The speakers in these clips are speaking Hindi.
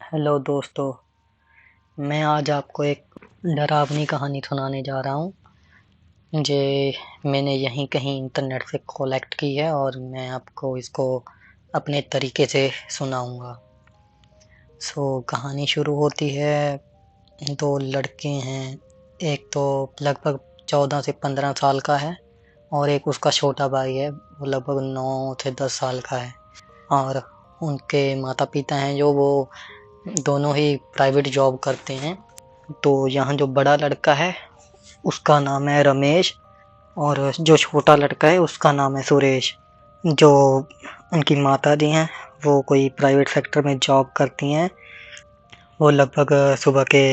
हेलो दोस्तों। मैं आज आपको एक डरावनी कहानी सुनाने जा रहा हूँ जे मैंने यहीं कहीं इंटरनेट से कलेक्ट की है और मैं आपको इसको अपने तरीके से सुनाऊंगा। कहानी शुरू होती है। दो लड़के हैं। एक तो लगभग 14 से 15 साल का है और एक उसका छोटा भाई है, वो लगभग 9 से 10 साल का है। और उनके माता पिता हैं जो वो दोनों ही प्राइवेट जॉब करते हैं। तो यहाँ जो बड़ा लड़का है उसका नाम है रमेश और जो छोटा लड़का है उसका नाम है सुरेश। जो उनकी माता जी हैं वो कोई प्राइवेट सेक्टर में जॉब करती हैं। वो लगभग सुबह के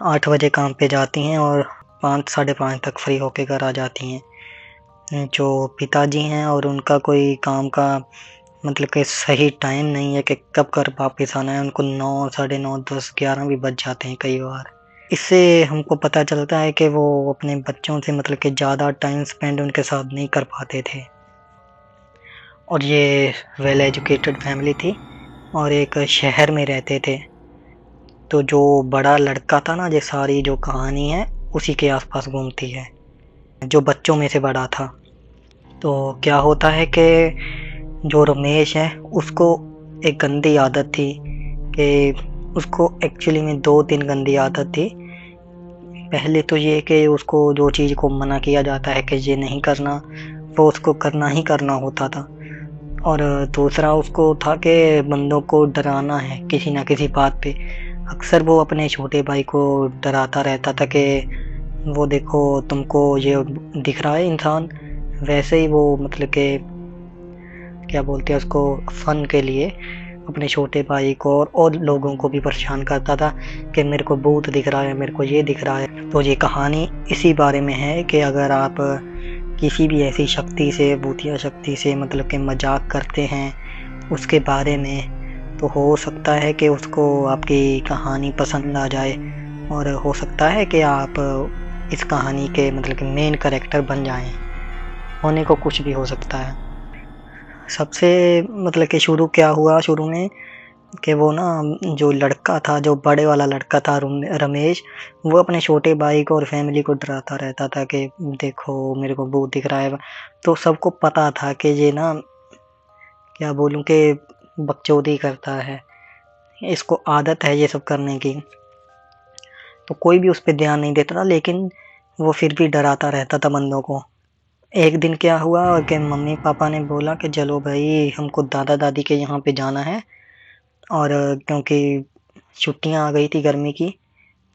8 बजे काम पे जाती हैं और 5 साढ़े 5 तक फ्री होके घर आ जाती हैं। जो पिताजी हैं और उनका कोई काम का मतलब कि सही टाइम नहीं है कि कब कर वापस आना है। उनको 9 साढ़े 9 10 11 भी बज जाते हैं कई बार। इससे हमको पता चलता है कि वो अपने बच्चों से मतलब कि ज़्यादा टाइम स्पेंड उनके साथ नहीं कर पाते थे। और ये वेल एजुकेटेड फैमिली थी और एक शहर में रहते थे। तो जो बड़ा लड़का था ना, ये सारी जो कहानी है उसी के आसपास घूमती है, जो बच्चों में से बड़ा था। तो क्या होता है कि जो रमेश है उसको एक गंदी आदत थी कि उसको एक्चुअली में 2-3 गंदी आदत थी। पहले तो ये कि उसको जो चीज़ को मना किया जाता है कि ये नहीं करना, वो उसको करना ही करना होता था। और दूसरा उसको था कि बंदों को डराना है किसी ना किसी बात पे। अक्सर वो अपने छोटे भाई को डराता रहता था कि वो देखो तुमको ये दिख रहा है इंसान, वैसे ही वो मतलब कि क्या बोलते हैं उसको, फन के लिए अपने छोटे भाई को और लोगों को भी परेशान करता था कि मेरे को भूत दिख रहा है, मेरे को ये दिख रहा है। तो ये कहानी इसी बारे में है कि अगर आप किसी भी ऐसी शक्ति से, भूतिया शक्ति से मतलब कि मजाक करते हैं उसके बारे में, तो हो सकता है कि उसको आपकी कहानी पसंद आ जाए और हो सकता है कि आप इस कहानी के मतलब कि मेन कैरेक्टर बन जाएं। होने को कुछ भी हो सकता है। सबसे मतलब कि शुरू क्या हुआ शुरू में कि वो ना, जो लड़का था, जो बड़े वाला लड़का था रमेश, वो अपने छोटे भाई को और फैमिली को डराता रहता था कि देखो मेरे को भूत दिख रहा है। तो सबको पता था कि ये ना, क्या बोलूं कि बकचोदी करता है, इसको आदत है ये सब करने की। तो कोई भी उस पर ध्यान नहीं देता था, लेकिन वो फिर भी डराता रहता था बंदों को। एक दिन क्या हुआ कि मम्मी पापा ने बोला कि चलो भाई हमको दादा दादी के यहाँ पे जाना है। और क्योंकि छुट्टियां आ गई थी गर्मी की,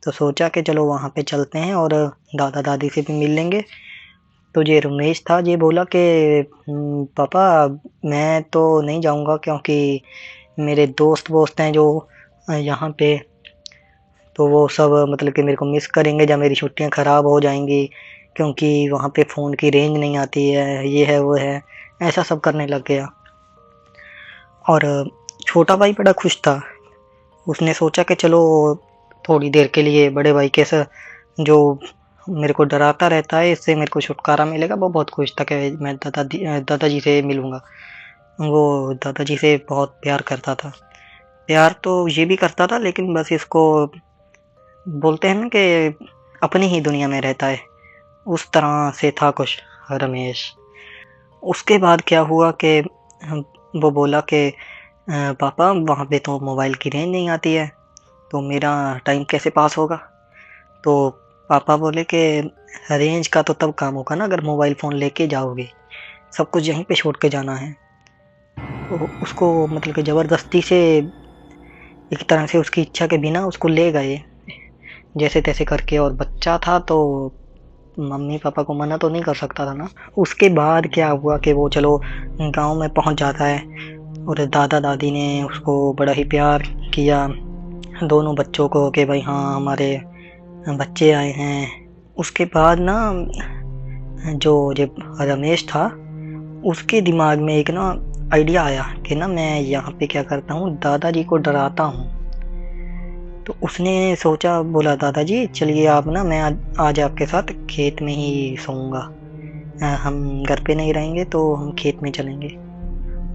तो सोचा कि चलो वहाँ पे चलते हैं और दादा दादी से भी मिल लेंगे। तो ये रमेश था, ये बोला कि पापा मैं तो नहीं जाऊँगा क्योंकि मेरे दोस्त वोस्त हैं जो यहाँ पे, तो वो सब मतलब कि मेरे को मिस करेंगे जब मेरी छुट्टियां ख़राब हो जाएंगी, क्योंकि वहाँ पे फ़ोन की रेंज नहीं आती है, ये है वो है, ऐसा सब करने लग गया। और छोटा भाई बड़ा खुश था। उसने सोचा कि चलो थोड़ी देर के लिए बड़े भाई के साथ, जो मेरे को डराता रहता है, इससे मेरे को छुटकारा मिलेगा। वो बहुत खुश था कि मैं दादाजी से मिलूँगा। वो दादाजी से बहुत प्यार करता था। प्यार तो ये भी करता था, लेकिन बस इसको बोलते हैं ना कि अपनी ही दुनिया में रहता है, उस तरह से था कुछ रमेश। उसके बाद क्या हुआ कि वो बोला कि पापा वहाँ पे तो मोबाइल की रेंज नहीं आती है, तो मेरा टाइम कैसे पास होगा। तो पापा बोले कि रेंज का तो तब काम होगा ना अगर मोबाइल फ़ोन लेके जाओगे, सब कुछ यहीं पे छोड़ के जाना है। तो उसको मतलब कि ज़बरदस्ती से, एक तरह से उसकी इच्छा के बिना उसको ले गए जैसे तैसे करके। और बच्चा था तो मम्मी पापा को मना तो नहीं कर सकता था ना। उसके बाद क्या हुआ कि वो चलो गांव में पहुंच जाता है और दादा दादी ने उसको बड़ा ही प्यार किया, दोनों बच्चों को, कि भाई हाँ हमारे बच्चे आए हैं। उसके बाद ना, जो जब रमेश था उसके दिमाग में एक ना आइडिया आया कि ना मैं यहाँ पे क्या करता हूँ, दादाजी को डराता हूँ। तो उसने सोचा, बोला दादाजी चलिए आप ना, मैं आज आपके साथ खेत में ही सोऊंगा, हम घर पे नहीं रहेंगे तो हम खेत में चलेंगे।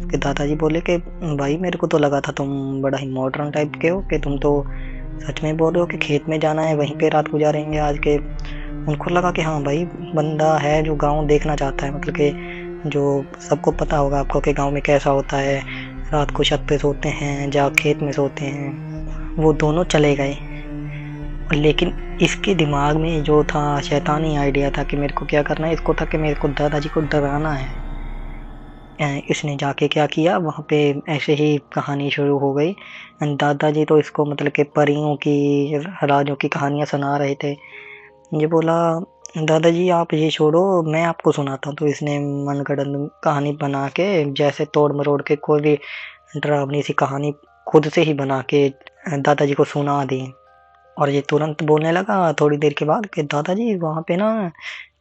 उसके दादाजी बोले कि भाई मेरे को तो लगा था तुम बड़ा ही मॉडर्न टाइप के हो, कि तुम तो सच में बोल रहे हो कि खेत में जाना है, वहीं पे रात गुजारेंगे आज के। उनको लगा कि हाँ भाई बंदा है जो गांव देखना चाहता है, मतलब कि जो सबको पता होगा आपको कि गांव में कैसा होता है, रात को छत पे सोते हैं या खेत में सोते हैं। वो दोनों चले गए, लेकिन इसके दिमाग में जो था शैतानी आइडिया था कि मेरे को क्या करना है, इसको था कि मेरे को दादाजी को डराना है। इसने जाके क्या किया, वहाँ पे ऐसे ही कहानी शुरू हो गई। दादाजी तो इसको मतलब कि परियों की, राजों की कहानियाँ सुना रहे थे। ये बोला दादाजी आप ये छोड़ो, मैं आपको सुनाता हूँ। तो इसने मनगढ़ंत कहानी बना के, जैसे तोड़ मरोड़ के कोई भी डरावनी सी कहानी खुद से ही बना के दादाजी को सुना दी। और ये तुरंत बोलने लगा थोड़ी देर के बाद कि दादाजी वहाँ पे ना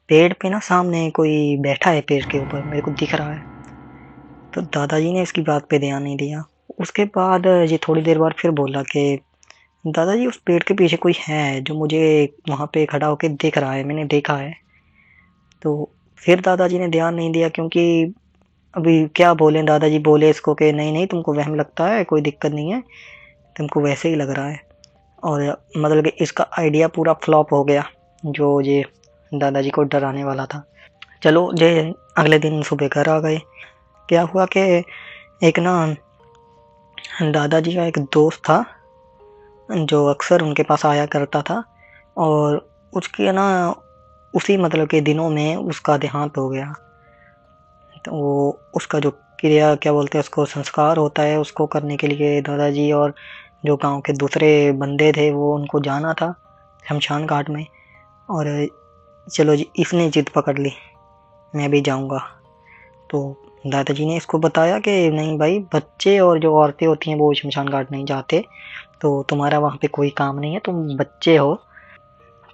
पेड़ पे ना सामने कोई बैठा है, पेड़ के ऊपर मेरे को दिख रहा है। तो दादाजी ने इसकी बात पे ध्यान नहीं दिया। उसके बाद ये थोड़ी देर बाद फिर बोला कि दादाजी उस पेड़ के पीछे कोई है जो मुझे वहाँ पे खड़ा होके देख रहा है, मैंने देखा है। तो फिर दादाजी ने ध्यान नहीं दिया, क्योंकि अभी क्या बोले, दादाजी बोले इसको कि नहीं नहीं तुमको वहम लगता है, कोई दिक्कत नहीं है, तुमको वैसे ही लग रहा है। और मतलब कि इसका आइडिया पूरा फ्लॉप हो गया जो ये दादाजी को डराने वाला था। चलो ये अगले दिन सुबह घर आ गए। क्या हुआ कि एक ना दादाजी का एक दोस्त था जो अक्सर उनके पास आया करता था, और उसके ना उसी मतलब के दिनों में उसका देहांत हो गया। तो वो उसका जो क्रिया क्या बोलते हैं उसको, संस्कार होता है, उसको करने के लिए दादाजी और जो गांव के दूसरे बंदे थे वो उनको जाना था शमशान घाट में। और चलो जी इसने जिद पकड़ ली, मैं भी जाऊंगा। तो दादाजी ने इसको बताया कि नहीं भाई, बच्चे और जो औरतें होती हैं वो शमशान घाट नहीं जाते, तो तुम्हारा वहाँ पे कोई काम नहीं है, तुम बच्चे हो,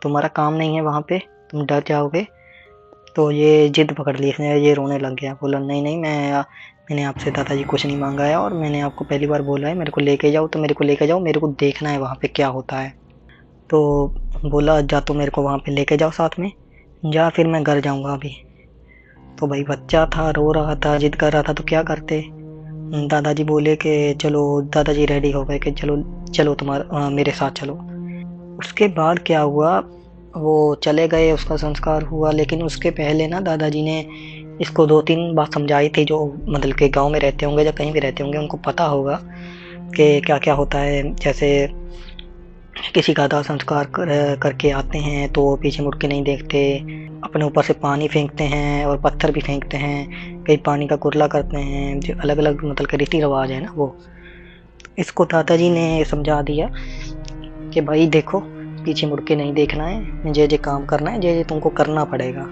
तुम्हारा काम नहीं है वहाँ पे, तुम डर जाओगे। तो ये जिद पकड़ ली इसने, ये रोने लग गया। बोला नहीं नहीं मैंने आपसे दादाजी कुछ नहीं मांगा है, और मैंने आपको पहली बार बोला है मेरे को लेके जाओ, तो मेरे को लेके जाओ, मेरे को देखना है वहाँ पे क्या होता है। तो बोला जा तो मेरे को वहाँ पे लेके जाओ साथ में, जा फिर मैं घर जाऊँगा अभी। तो भाई बच्चा था, रो रहा था, जिद कर रहा था, तो क्या करते। दादाजी बोले कि चलो, दादाजी रेडी हो गए कि चलो चलो तुम्हारा मेरे साथ चलो। उसके बाद क्या हुआ, वो चले गए, उसका संस्कार हुआ। लेकिन उसके पहले ना दादाजी ने इसको 2-3 बात समझाई थी, जो मतलब के गांव में रहते होंगे या कहीं भी रहते होंगे उनको पता होगा कि क्या क्या होता है। जैसे किसी का दाह संस्कार करके आते हैं तो पीछे मुड़ के नहीं देखते, अपने ऊपर से पानी फेंकते हैं और पत्थर भी फेंकते हैं, कई पानी का कुरला करते हैं, जो अलग अलग मतलब के रीति रिवाज है ना वो। इसको दादाजी ने समझा दिया कि भाई देखो पीछे मुड़ के नहीं देखना है, जे जे काम करना है, जे जे तुमको करना पड़ेगा।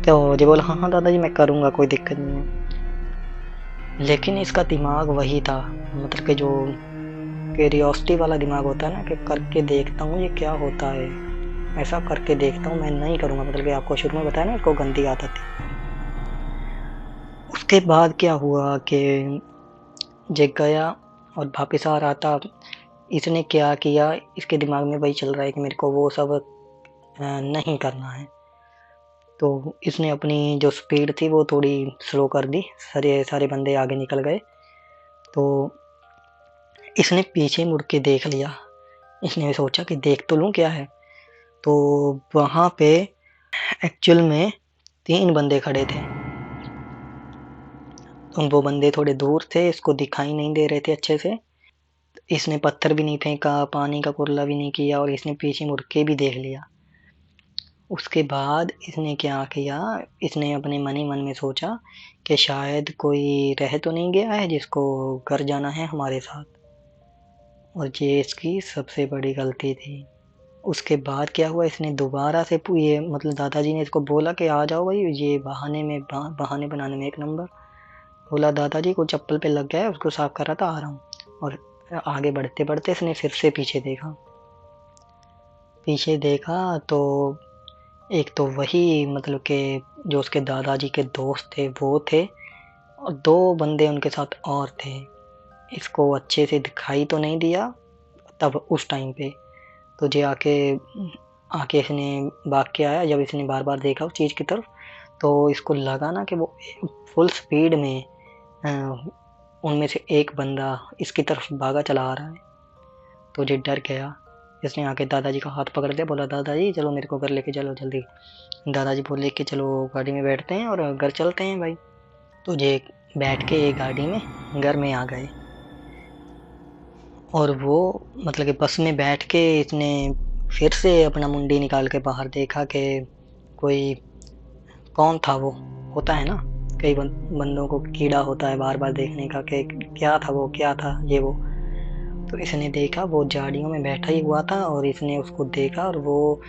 तो जे बोला हाँ हाँ दादाजी मैं करूँगा, कोई दिक्कत नहीं है। लेकिन इसका दिमाग वही था, मतलब कि जो क्यूरियोसिटी वाला दिमाग होता है ना, कि करके देखता हूँ ये क्या होता है, ऐसा करके देखता हूँ, मैं नहीं करूँगा। मतलब कि आपको शुरू में बताया ना इसको गंदी आदत थी। उसके बाद क्या हुआ कि जे गया और वापिस आ रहा था, इसने क्या किया, इसके दिमाग में वही चल रहा है कि मेरे को वो सब नहीं करना है। तो इसने अपनी जो स्पीड थी वो थोड़ी स्लो कर दी, सारे बंदे आगे निकल गए। तो इसने पीछे मुड़ के देख लिया, इसने सोचा कि देख तो लूँ क्या है। तो वहाँ पे एक्चुअल में 3 बंदे खड़े थे। वो बंदे थोड़े दूर थे, इसको दिखाई नहीं दे रहे थे अच्छे से। इसने पत्थर भी नहीं फेंका, पानी का कुरला भी नहीं किया, और इसने पीछे मुड़ के भी देख लिया। उसके बाद इसने क्या किया, इसने अपने मन ही मन में सोचा कि शायद कोई रह तो नहीं गया है जिसको घर जाना है हमारे साथ। और ये इसकी सबसे बड़ी गलती थी। उसके बाद क्या हुआ, इसने दोबारा से ये मतलब दादाजी ने इसको बोला कि आ जाओ भाई, ये बहाने बनाने में एक नंबर। बोला दादाजी को चप्पल पे लग गया है, उसको साफ कर रहा था, आ रहा हूँ। और आगे बढ़ते बढ़ते इसने फिर से पीछे देखा तो एक तो वही मतलब के जो उसके दादाजी के दोस्त थे वो थे, और 2 बंदे उनके साथ और थे। इसको अच्छे से दिखाई तो नहीं दिया तब उस टाइम पे। तो जे आके इसने भाग के आया, जब इसने बार बार देखा उस चीज़ की तरफ, तो इसको लगा ना कि वो फुल स्पीड में उनमें से एक बंदा इसकी तरफ भागा चला आ रहा है। तो ये डर गया। इसने आके दादाजी का हाथ पकड़ लिया, बोला दादाजी चलो मेरे को घर लेके चलो जल्दी। दादाजी बोले कि चलो गाड़ी में बैठते हैं और घर चलते हैं भाई। तो ये बैठ के एक गाड़ी में घर में आ गए। और वो मतलब कि बस में बैठ के इसने फिर से अपना मुंडी निकाल के बाहर देखा कि कोई कौन था वो। होता है ना, कई बंदों को कीड़ा होता है बार बार देखने का कि क्या था वो, क्या था ये वो। तो इसने देखा वो झाड़ियों में बैठा ही हुआ था और इसने उसको देखा और वो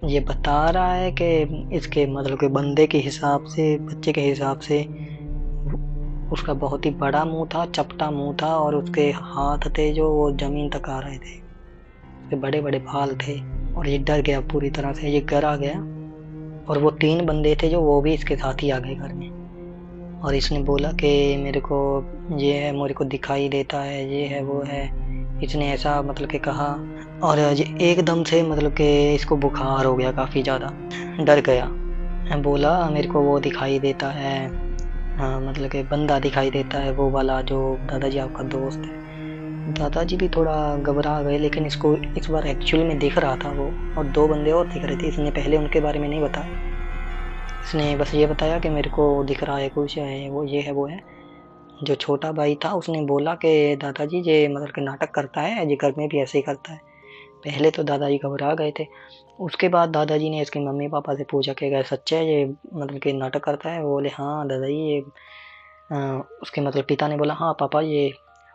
ये बता रहा है कि इसके मतलब के बंदे के हिसाब से, बच्चे के हिसाब से उसका बहुत ही बड़ा मुंह था, चपटा मुंह था और उसके हाथ थे जो वो जमीन तक आ रहे थे, उसके बड़े बड़े बाल थे। और ये डर गया पूरी तरह से, ये घर आ गया। और वो 3 बंदे थे जो वो भी इसके साथ ही आ गए घर में। और इसने बोला कि मेरे को ये है, मेरे को दिखाई देता है, ये है वो है। इसने ऐसा मतलब कि कहा। और ये एकदम से मतलब कि इसको बुखार हो गया काफ़ी ज़्यादा, डर गया। बोला मेरे को वो दिखाई देता है, हाँ मतलब कि बंदा दिखाई देता है वो वाला जो दादाजी आपका दोस्त है। दादाजी भी थोड़ा घबरा गए, लेकिन इसको इस बार एक्चुअली में दिख रहा था वो, और 2 बंदे और दिख रहे थे। इसने पहले उनके बारे में नहीं बताया, इसने बस ये बताया कि मेरे को दिख रहा है कुछ है, वो ये है वो है। जो छोटा भाई था उसने बोला कि दादाजी ये मतलब कि नाटक करता है, ये घर में भी ऐसे ही करता है। पहले तो दादाजी घबरा गए थे। उसके बाद दादाजी ने इसके मम्मी पापा से पूछा कि अगर सच्चा है ये मतलब कि नाटक करता है। वो बोले हाँ दादाजी ये उसके मतलब पिता ने बोला हाँ पापा ये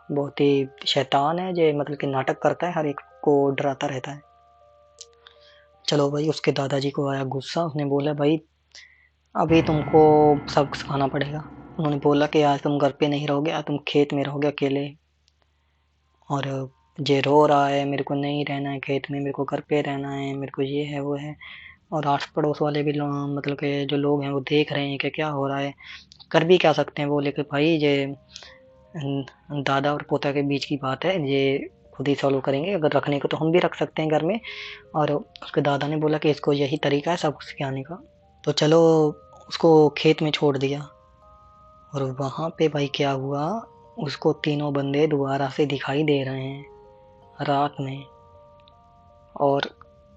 बहुत ही शैतान है, ये मतलब कि नाटक करता है, हर एक को डराता रहता है। चलो भाई, उसके दादाजी को आया गुस्सा। उसने बोला भाई अभी तुमको सबक सिखाना पड़ेगा। उन्होंने बोला कि आज तुम घर पे नहीं रहोगे, आज तुम खेत में रहोगे अकेले। और ये रो रहा है मेरे को नहीं रहना है खेत में, मेरे को घर पे रहना है, मेरे को ये है वो है। और आस पड़ोस वाले भी मतलब के जो लोग हैं वो देख रहे हैं कि क्या हो रहा है। कर भी क्या सकते हैं, बोले कि भाई ये दादा और पोता के बीच की बात है, ये खुद ही सॉल्व करेंगे, अगर रखने को तो हम भी रख सकते हैं घर में। और उसके दादा ने बोला कि इसको यही तरीका है सबक सिखाने का। तो चलो उसको खेत में छोड़ दिया। और वहाँ पे भाई क्या हुआ, उसको 3 बंदे दोबारा से दिखाई दे रहे हैं रात में। और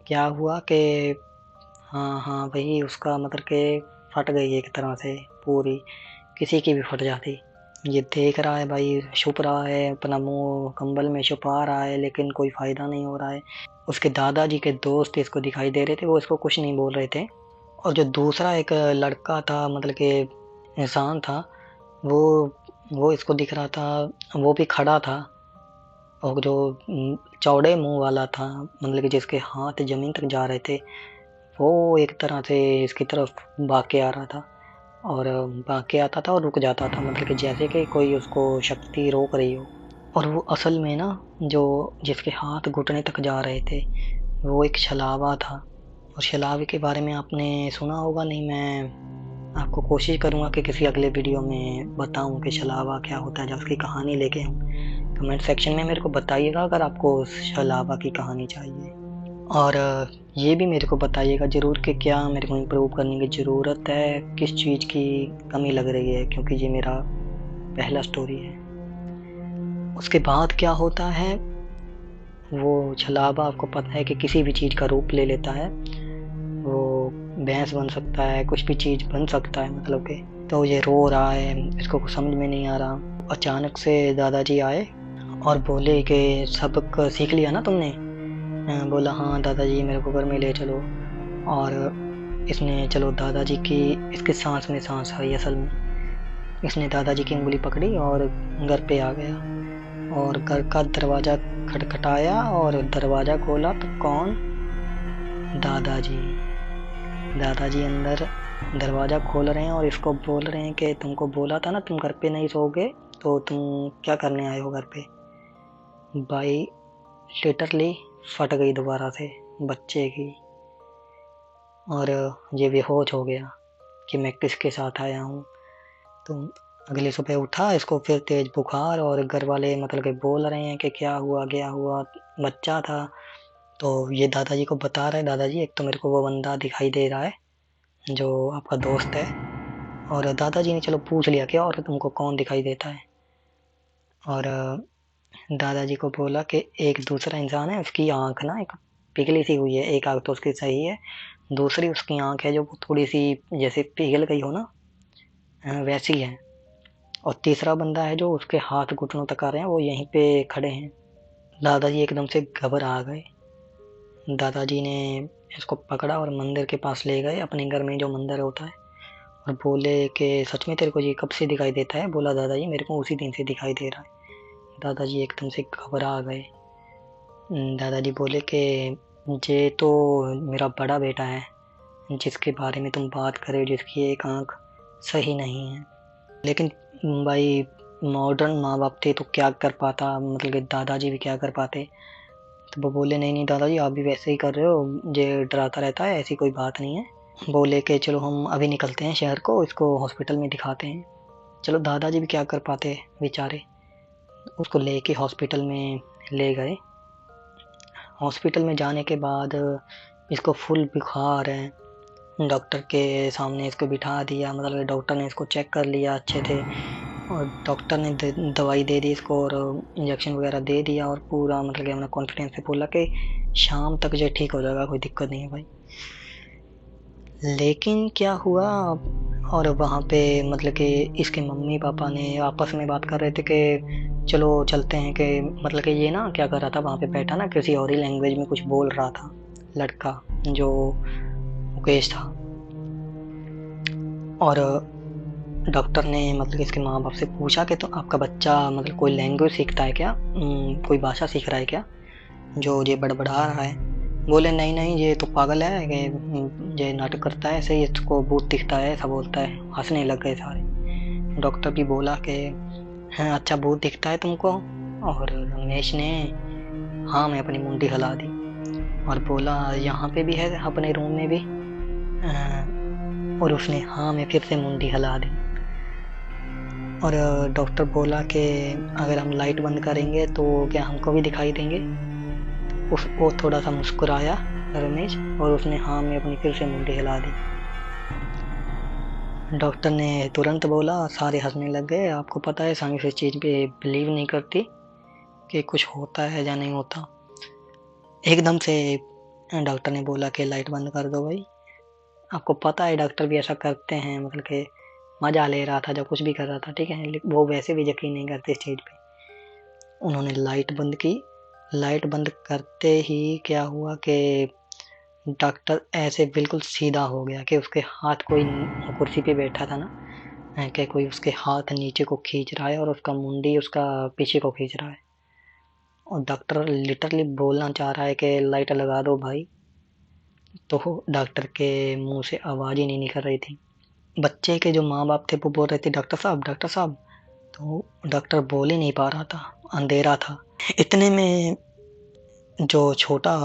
क्या हुआ कि हाँ हाँ भाई उसका मतलब कि फट गई एक तरह से पूरी, किसी की भी फट जाती। ये देख रहा है भाई, छुप रहा है, अपना मुंह कंबल में छुपा रहा है, लेकिन कोई फ़ायदा नहीं हो रहा है। उसके दादाजी के दोस्त इसको दिखाई दे रहे थे, वो इसको कुछ नहीं बोल रहे थे। और जो दूसरा एक लड़का था मतलब कि इंसान था, वो वो इसको दिख रहा था, वो भी खड़ा था। और जो चौड़े मुंह वाला था मतलब कि जिसके हाथ ज़मीन तक जा रहे थे, वो एक तरह से इसकी तरफ भाग के आ रहा था। और भाग के आता था और रुक जाता था, मतलब कि जैसे कि कोई उसको शक्ति रोक रही हो। और वो असल में ना, जो जिसके हाथ घुटने तक जा रहे थे, वो एक छलावा था। और छलावे के बारे में आपने सुना होगा, नहीं मैं आपको कोशिश करूँगा कि किसी अगले वीडियो में बताऊँ कि छलावा क्या होता है, जब उसकी कहानी लेके आऊँ। कमेंट सेक्शन में मेरे को बताइएगा अगर आपको उस छलावा की कहानी चाहिए। और ये भी मेरे को बताइएगा ज़रूर कि क्या मेरे को इम्प्रूव करने की ज़रूरत है, किस चीज़ की कमी लग रही है, क्योंकि ये मेरा पहला स्टोरी है। उसके बाद क्या होता है, वो छलावा आपको पता है कि किसी भी चीज़ का रूप ले लेता है। वो भैंस बन सकता है, कुछ भी चीज़ बन सकता है मतलब कि। तो ये रो रहा है, इसको कुछ समझ में नहीं आ रहा। अचानक से दादाजी आए और बोले कि सबक सीख लिया ना तुमने? बोला हाँ दादाजी मेरे को घर में ले चलो। और इसने चलो दादाजी की, इसके सांस में सांस आई असल में। इसने दादाजी की उंगली पकड़ी और घर पे आ गया। और घर का दरवाज़ा खटखटाया और दरवाज़ा खोला तो कौन? दादाजी। दादाजी अंदर दरवाज़ा खोल रहे हैं और इसको बोल रहे हैं कि तुमको बोला था ना तुम घर पे नहीं सोओगे, तो तुम क्या करने आए हो घर पे? भाई लिटरली फट गई दोबारा से बच्चे की। और ये बेहोश हो गया कि मैं किसके साथ आया हूँ। तो अगली सुबह उठा, इसको फिर तेज बुखार, और घर वाले मतलब कि बोल रहे हैं कि क्या हुआ क्या हुआ, बच्चा था। तो ये दादाजी को बता रहे हैं, दादाजी एक तो मेरे को वो बंदा दिखाई दे रहा है जो आपका दोस्त है, और दादाजी ने चलो पूछ लिया कि और तुमको कौन दिखाई देता है। और दादाजी को बोला कि एक दूसरा इंसान है, उसकी आँख ना एक पिघली सी हुई है, एक आँख तो उसकी सही है, दूसरी उसकी आँख है जो थोड़ी सी जैसे पिघल गई हो ना, वैसी है। और तीसरा बंदा है जो उसके हाथ घुटनों तक आ रहे हैं, वो यहीं पे खड़े हैं। दादाजी एकदम से घबरा गए। दादाजी ने इसको पकड़ा और मंदिर के पास ले गए, अपने घर में जो मंदिर होता है, और बोले कि सच में तेरे को ये कब से दिखाई देता है? बोला दादाजी मेरे को उसी दिन से दिखाई दे रहा है। दादाजी एकदम से घबरा गए। दादाजी बोले कि ये तो मेरा बड़ा बेटा है, जिसके बारे में तुम बात कर रहे हो, जिसकी एक आँख सही नहीं है। लेकिन भाई मॉडर्न माँ बाप थे तो क्या कर पाता, मतलब कि दादाजी भी क्या कर पाते। तो वो बोले नहीं नहीं दादाजी आप भी वैसे ही कर रहे हो, ये डराता रहता है, ऐसी कोई बात नहीं है। बोले कि चलो हम अभी निकलते हैं शहर को, इसको हॉस्पिटल में दिखाते हैं। चलो दादाजी भी क्या कर पाते बेचारे, उसको लेके हॉस्पिटल में ले गए। हॉस्पिटल में जाने के बाद इसको फुल बुखार है। डॉक्टर के सामने इसको बिठा दिया, मतलब डॉक्टर ने इसको चेक कर लिया अच्छे थे, और डॉक्टर ने दवाई दे दी इसको और इंजेक्शन वगैरह दे दिया, और पूरा मतलब कि हमने कॉन्फिडेंस से बोला कि शाम तक जो ठीक हो जाएगा, कोई दिक्कत नहीं है भाई। लेकिन क्या हुआ, और वहाँ पे मतलब कि इसके मम्मी पापा ने आपस में बात कर रहे थे कि चलो चलते हैं, कि मतलब कि ये ना क्या कर रहा था वहाँ पे बैठा ना, किसी और ही लैंग्वेज में कुछ बोल रहा था लड़का जो मुकेश था। और डॉक्टर ने मतलब कि इसके माँ बाप से पूछा कि तो आपका बच्चा मतलब कोई लैंग्वेज सीखता है क्या, कोई भाषा सीख रहा है क्या, जो ये बड़बड़ा रहा है? बोले नहीं नहीं ये तो पागल है कि ये नाटक करता है, ऐसे ही इसको भूत दिखता है, ऐसा बोलता है। हंसने लग गए सारे। डॉक्टर भी बोला कि हाँ अच्छा भूत दिखता है तुमको? और रमेश ने हाँ में अपनी मुंडी हिला दी और बोला यहाँ पे भी है अपने रूम में भी? और उसने हाँ में फिर से मुंडी हिला दी। और डॉक्टर बोला कि अगर हम लाइट बंद करेंगे तो क्या हमको भी दिखाई देंगे? वो थोड़ा सा मुस्कुराया रमेश, और उसने हाँ में अपनी फिर से मुंडी हिला दी। डॉक्टर ने तुरंत बोला, सारे हंसने लग गए। आपको पता है साइंस इस चीज़ पे बिलीव नहीं करती कि कुछ होता है या नहीं होता। एकदम से डॉक्टर ने बोला कि लाइट बंद कर दो भाई। आपको पता है डॉक्टर भी ऐसा करते हैं, मतलब कि मज़ा ले रहा था जब कुछ भी कर रहा था, ठीक है, वो वैसे भी यकीन नहीं करते इस चीज़ पे। उन्होंने लाइट बंद की। लाइट बंद करते ही क्या हुआ कि डॉक्टर ऐसे बिल्कुल सीधा हो गया कि उसके हाथ कोई कुर्सी पे बैठा था ना, कि कोई उसके हाथ नीचे को खींच रहा है और उसका मुंडी उसका पीछे को खींच रहा है। और डॉक्टर लिटरली बोलना चाह रहा है कि लाइट लगा दो भाई, तो डॉक्टर के मुंह से आवाज़ ही नहीं निकल रही थी। बच्चे के जो माँ बाप थे वो बोल रहे थे डॉक्टर साहब डॉक्टर साहब, तो डॉक्टर बोल ही नहीं पा रहा था, अंधेरा था। इतने में जो छोटा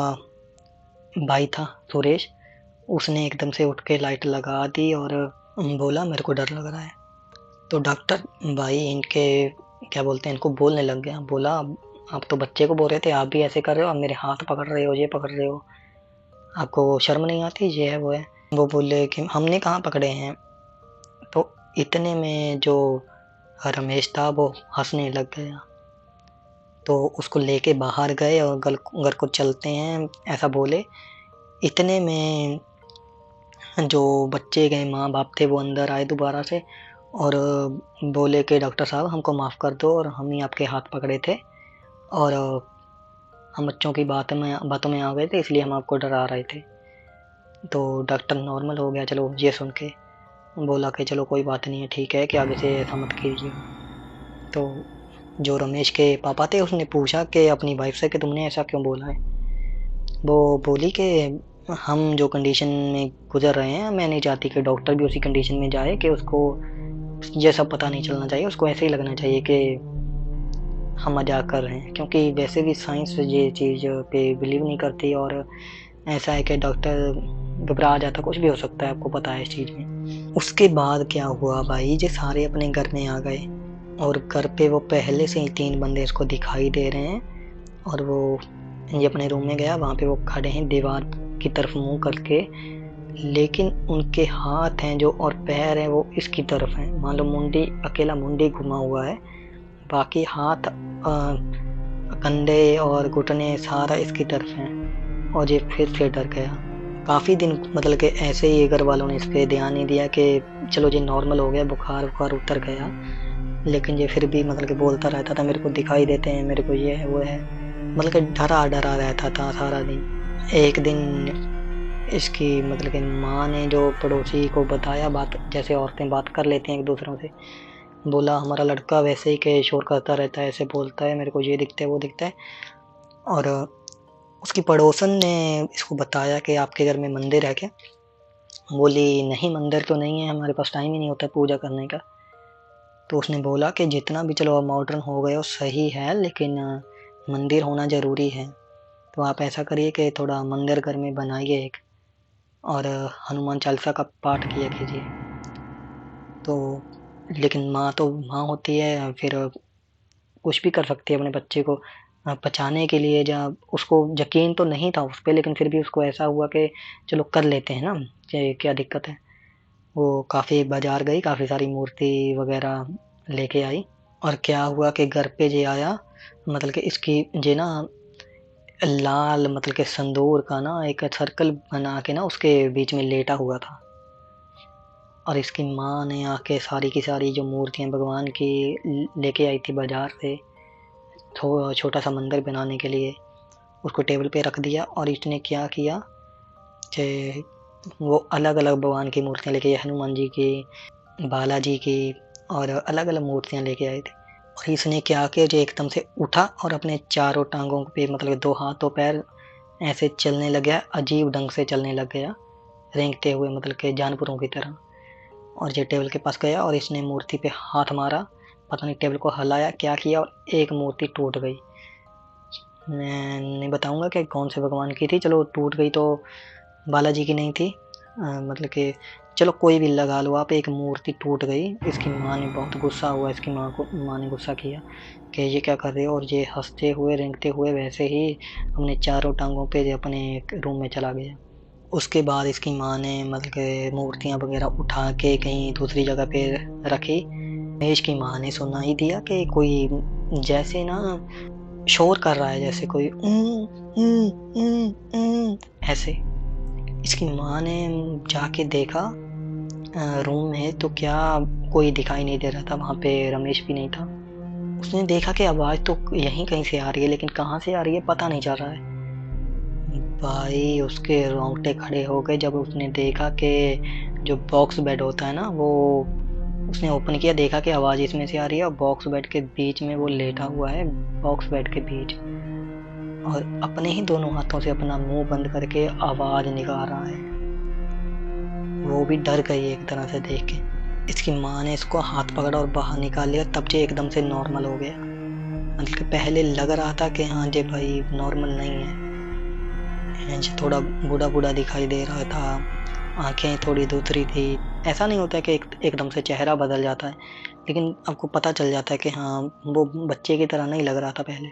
भाई था सुरेश, उसने एकदम से उठ के लाइट लगा दी और बोला मेरे को डर लग रहा है। तो डॉक्टर भाई इनके क्या बोलते हैं, इनको बोलने लग गया। बोला आप तो बच्चे को बोल रहे थे, आप भी ऐसे कर रहे हो, आप मेरे हाथ पकड़ रहे हो, ये पकड़ रहे हो, आपको शर्म नहीं आती? ये है वो है। वो बोले कि हमने कहाँ पकड़े हैं। तो इतने में जो रमेश था वो हंसने लग गया, तो उसको लेके बाहर गए और घर को चलते हैं ऐसा बोले। इतने में जो बच्चे के माँ बाप थे वो अंदर आए दोबारा से और बोले कि डॉक्टर साहब हमको माफ़ कर दो, और हम ही आपके हाथ पकड़े थे और हम बच्चों की बातों में आ गए थे, इसलिए हम आपको डरा रहे थे। तो डॉक्टर नॉर्मल हो गया चलो ये सुन के, बोला कि चलो कोई बात नहीं है, ठीक है कि आगे से ऐसा मत कीजिए। तो जो रमेश के पापा थे उसने पूछा कि अपनी वाइफ से कि तुमने ऐसा क्यों बोला है? वो बोली कि हम जो कंडीशन में गुजर रहे हैं, मैं नहीं चाहती कि डॉक्टर भी उसी कंडीशन में जाए, कि उसको ये सब पता नहीं चलना चाहिए, उसको ऐसे ही लगना चाहिए कि हम मजाक कर रहे हैं, क्योंकि वैसे भी साइंस ये चीज़ पे बिलीव नहीं करती। और ऐसा है कि डॉक्टर घबरा जाता, कुछ भी हो सकता है, आपको पता है इस चीज़ में। उसके बाद क्या हुआ भाई, ये सारे अपने घर में आ गए और घर पे वो पहले से ही 3 बंदे इसको दिखाई दे रहे हैं। और वो ये अपने रूम में गया, वहाँ पे वो खड़े हैं दीवार की तरफ मुंह करके, लेकिन उनके हाथ हैं जो और पैर हैं वो इसकी तरफ हैं। मान लो मुंडी, अकेला मुंडी घुमा हुआ है, बाकी हाथ, कंधे और घुटने सारा इसकी तरफ हैं। और ये फिर से डर गया। काफ़ी दिन मतलब कि ऐसे ही घर वालों ने इस पर ध्यान नहीं दिया कि चलो ये नॉर्मल हो गया, बुखार बुखार उतर गया, लेकिन ये फिर भी मतलब कि बोलता रहता था मेरे को दिखाई देते हैं, मेरे को ये है वो है, मतलब कि डरा डरा रहता था सारा दिन। एक दिन इसकी मतलब कि माँ ने जो पड़ोसी को बताया बात, जैसे औरतें बात कर लेती हैं एक दूसरों से, बोला हमारा लड़का वैसे ही के शोर करता रहता है, ऐसे बोलता है मेरे को ये दिखता है वो दिखता है। और उसकी पड़ोसन ने इसको बताया कि आपके घर में मंदिर है क्या? बोली नहीं, मंदिर तो नहीं है, हमारे पास टाइम ही नहीं होता पूजा करने का। तो उसने बोला कि जितना भी चलो मॉडर्न हो गए हो सही है, लेकिन मंदिर होना ज़रूरी है। तो आप ऐसा करिए कि थोड़ा मंदिर घर में बनाइए एक, और हनुमान चालीसा का पाठ किया कीजिए। तो लेकिन माँ तो माँ होती है, फिर कुछ भी कर सकती है अपने बच्चे को बचाने के लिए। जहाँ उसको यकीन तो नहीं था उस पर, लेकिन फिर भी उसको ऐसा हुआ कि चलो कर लेते हैं ना, क्या दिक्कत है। वो काफ़ी बाजार गई, काफ़ी सारी मूर्ति वगैरह लेके आई। और क्या हुआ कि घर पे जे आया, मतलब कि इसकी जे ना लाल मतलब कि संदूर का ना एक सर्कल बना के ना उसके बीच में लेटा हुआ था। और इसकी माँ ने आके सारी की सारी जो मूर्तियाँ भगवान की लेके आई थी बाजार से, छोटा सा मंदिर बनाने के लिए, उसको टेबल पे रख दिया। और इसने क्या किया कि वो अलग अलग भगवान की मूर्तियाँ लेके आए, हनुमान जी की, बालाजी की, और अलग अलग मूर्तियाँ लेके आए थे। और इसने क्या किया, जो एकदम से उठा और अपने चारों टांगों पे मतलब 2 हाथ 2 पैर ऐसे चलने लग गया, अजीब ढंग से चलने लग गया, रेंगते हुए मतलब कि जानवरों की तरह। और ये टेबल के पास गया और इसने मूर्ति पे हाथ मारा, पता नहीं टेबल को हिलाया क्या किया, और एक मूर्ति टूट गई। मैं नहीं बताऊंगा कि कौन से भगवान की थी, चलो टूट गई तो बालाजी की नहीं थी, मतलब कि चलो कोई भी लगा लो आप, एक मूर्ति टूट गई। इसकी माँ ने बहुत गुस्सा हुआ, इसकी माँ ने गुस्सा किया कि ये क्या कर रहे हो, और ये हंसते हुए रेंगते हुए वैसे ही अपने चारों टांगों पे अपने रूम में चला गया। उसके बाद इसकी माँ ने मतलब कि मूर्तियाँ वगैरह उठा के कहीं दूसरी जगह पे रखी। महेश की माँ ने सुनाई दिया कि कोई जैसे ना शोर कर रहा है, जैसे कोई ऐसे। इसकी माँ ने जाके देखा रूम में, तो क्या कोई दिखाई नहीं दे रहा था वहाँ पे, रमेश भी नहीं था। उसने देखा कि आवाज़ तो यहीं कहीं से आ रही है, लेकिन कहाँ से आ रही है पता नहीं चल रहा है। भाई उसके रोंगटे खड़े हो गए जब उसने देखा कि जो बॉक्स बेड होता है ना, वो उसने ओपन किया, देखा कि आवाज़ इसमें से आ रही है, और बॉक्स बेड के बीच में वो लेटा हुआ है, बॉक्स बेड के बीच, और अपने ही दोनों हाथों से अपना मुंह बंद करके आवाज़ निकाल रहा है। वो भी डर गई एक तरह से देख के। इसकी माँ ने इसको हाथ पकड़ा और बाहर निकाल लिया, तब जे एकदम से नॉर्मल हो गया। मतलब कि पहले लग रहा था कि हाँ जे भाई नॉर्मल नहीं है, जे थोड़ा बूढ़ा बूढ़ा दिखाई दे रहा था, आंखें थोड़ी दूसरी थी। ऐसा नहीं होता कि एकदम से चेहरा बदल जाता है, लेकिन आपको पता चल जाता है कि हाँ वो बच्चे की तरह नहीं लग रहा था पहले।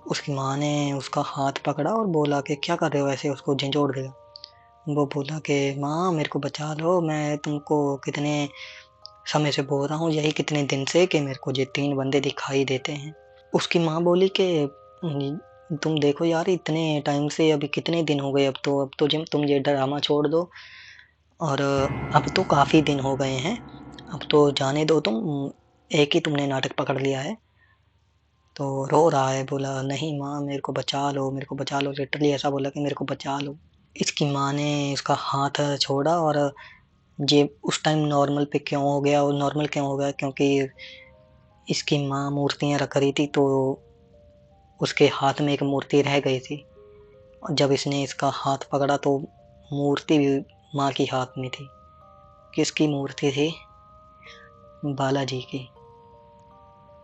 उसकी माँ ने उसका हाथ पकड़ा और बोला कि क्या कर रहे हो, ऐसे उसको झंझोड़ दिया। वो बोला कि माँ मेरे को बचा लो, मैं तुमको कितने समय से बोल रहा हूँ, यही कितने दिन से कि मेरे को ये 3 बंदे दिखाई देते हैं। उसकी माँ बोली कि तुम देखो यार, इतने टाइम से अभी कितने दिन हो गए, अब तो तुम ये ड्रामा छोड़ दो, और अब तो काफ़ी दिन हो गए हैं, अब तो जाने दो तुम, एक ही तुमने नाटक पकड़ लिया है। तो रो रहा है, बोला नहीं माँ मेरे को बचा लो, मेरे को बचा लो, लिटरली ऐसा बोला कि मेरे को बचा लो। इसकी माँ ने इसका हाथ छोड़ा, और ये उस टाइम नॉर्मल पे क्यों हो गया, और नॉर्मल क्यों हो गया, क्योंकि इसकी माँ मूर्तियाँ रख रही थी, तो उसके हाथ में एक मूर्ति रह गई थी, और जब इसने इसका हाथ पकड़ा तो मूर्ति भी माँ की हाथ में थी। किसकी मूर्ति थी? बालाजी की।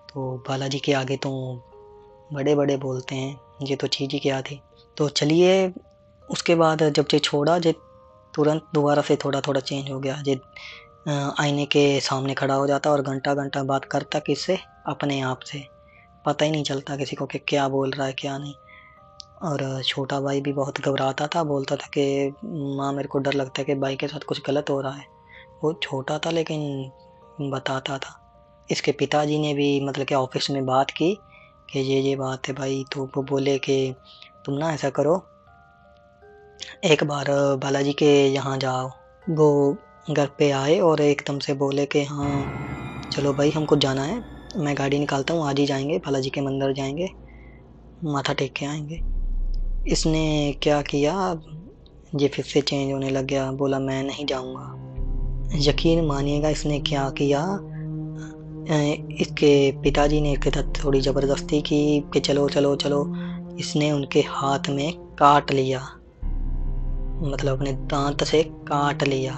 तो बालाजी के आगे तो बड़े बड़े बोलते हैं, ये तो चीज़ ही क्या थी। तो चलिए, उसके बाद जब ये छोड़ा, जे तुरंत दोबारा से थोड़ा थोड़ा चेंज हो गया। जे आईने के सामने खड़ा हो जाता और घंटा घंटा बात करता, किससे? अपने आप से। पता ही नहीं चलता किसी को कि क्या बोल रहा है क्या नहीं। और छोटा भाई भी बहुत घबराता था, बोलता था कि माँ मेरे को डर लगता है कि भाई के साथ कुछ गलत हो रहा है। वो छोटा था लेकिन बताता था। इसके पिताजी ने भी मतलब कि ऑफिस में बात की कि ये बात है भाई, तो वो बोले कि तुम ना ऐसा करो, एक बार बालाजी के यहाँ जाओ। वो घर पे आए और एकदम से बोले कि हाँ चलो भाई हमको जाना है, मैं गाड़ी निकालता हूँ, आज ही जाएंगे, बालाजी के मंदिर जाएंगे, माथा टेक के आएंगे। इसने क्या किया, ये फिर से चेंज होने लग गया, बोला मैं नहीं जाऊंगा। यकीन मानिएगा इसने क्या किया, इसके पिताजी ने इसके साथ थोड़ी ज़बरदस्ती की कि चलो चलो चलो। इसने उनके हाथ में काट लिया, मतलब अपने दांत से काट लिया।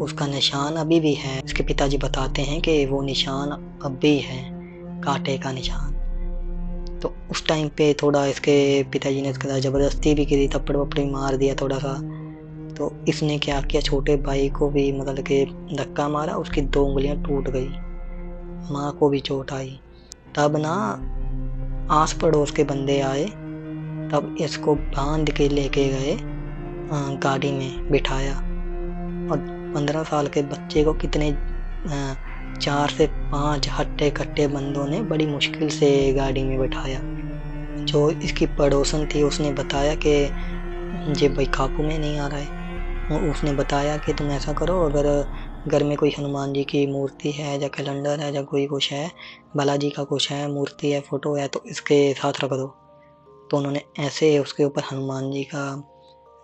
उसका निशान अभी भी है। इसके पिताजी बताते हैं कि वो निशान अब भी है, कांटे का निशान। तो उस टाइम पे थोड़ा इसके पिताजी ने इसके साथ ज़बरदस्ती भी की थी, थप्पड़ वप्पड़ मार दिया थोड़ा सा। तो इसने क्या किया, छोटे भाई को भी मतलब कि धक्का मारा, उसकी 2 उंगलियां टूट गई, माँ को भी चोट आई। तब ना आस पड़ोस के बंदे आए, तब इसको बांध के लेके गए, गाड़ी में बिठाया। और 15 साल के बच्चे को कितने 4 से 5 हट्टे कट्टे बंदों ने बड़ी मुश्किल से गाड़ी में बिठाया। जो इसकी पड़ोसन थी उसने बताया कि ये भाई काबू में नहीं आ रहा है। उसने बताया कि तुम ऐसा करो, अगर घर में कोई हनुमान जी की मूर्ति है या कैलेंडर है या कोई कुछ है, बालाजी का कुछ है, मूर्ति है, फोटो है, तो इसके साथ रख दो। तो उन्होंने ऐसे उसके ऊपर हनुमान जी का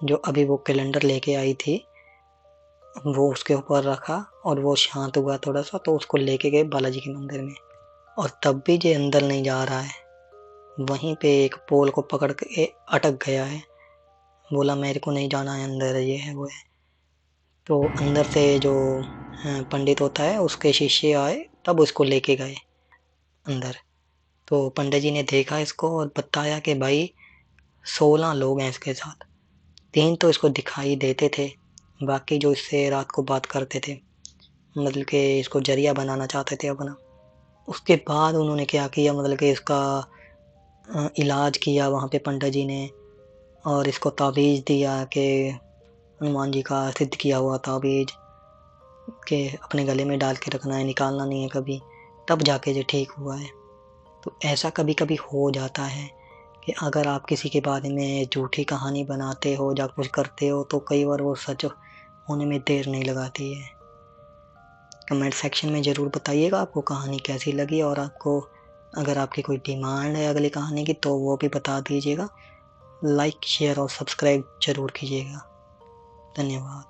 जो अभी वो कैलेंडर लेके आई थी वो उसके ऊपर रखा, और वो शांत हुआ थोड़ा सा, तो उसको लेके गए बालाजी के मंदिर में। और तब भी ये अंदर नहीं जा रहा है, वहीं पे एक पोल को पकड़ के अटक गया है, बोला मेरे को नहीं जाना है अंदर, ये है वो है। तो अंदर से जो पंडित होता है उसके शिष्य आए, तब उसको लेके गए अंदर। तो पंडित जी ने देखा इसको और बताया कि भाई 16 लोग हैं इसके साथ, 3 तो इसको दिखाई देते थे, बाकी जो इससे रात को बात करते थे, मतलब कि इसको जरिया बनाना चाहते थे अपना। उसके बाद उन्होंने क्या किया, मतलब कि इसका इलाज किया वहाँ पे पंडित जी ने, और इसको ताबीज़ दिया कि हनुमान जी का सिद्ध किया हुआ ताबीज़ के अपने गले में डाल के रखना है, निकालना नहीं है कभी, तब जाके ये ठीक हुआ है। तो ऐसा कभी कभी हो जाता है कि अगर आप किसी के बारे में झूठी कहानी बनाते हो या कुछ करते हो तो कई बार वो सच होने में देर नहीं लगाती है। कमेंट सेक्शन में ज़रूर बताइएगा आपको कहानी कैसी लगी, और आपको अगर आपकी कोई डिमांड है अगली कहानी की तो वो भी बता दीजिएगा। लाइक शेयर और सब्सक्राइब ज़रूर कीजिएगा। धन्यवाद।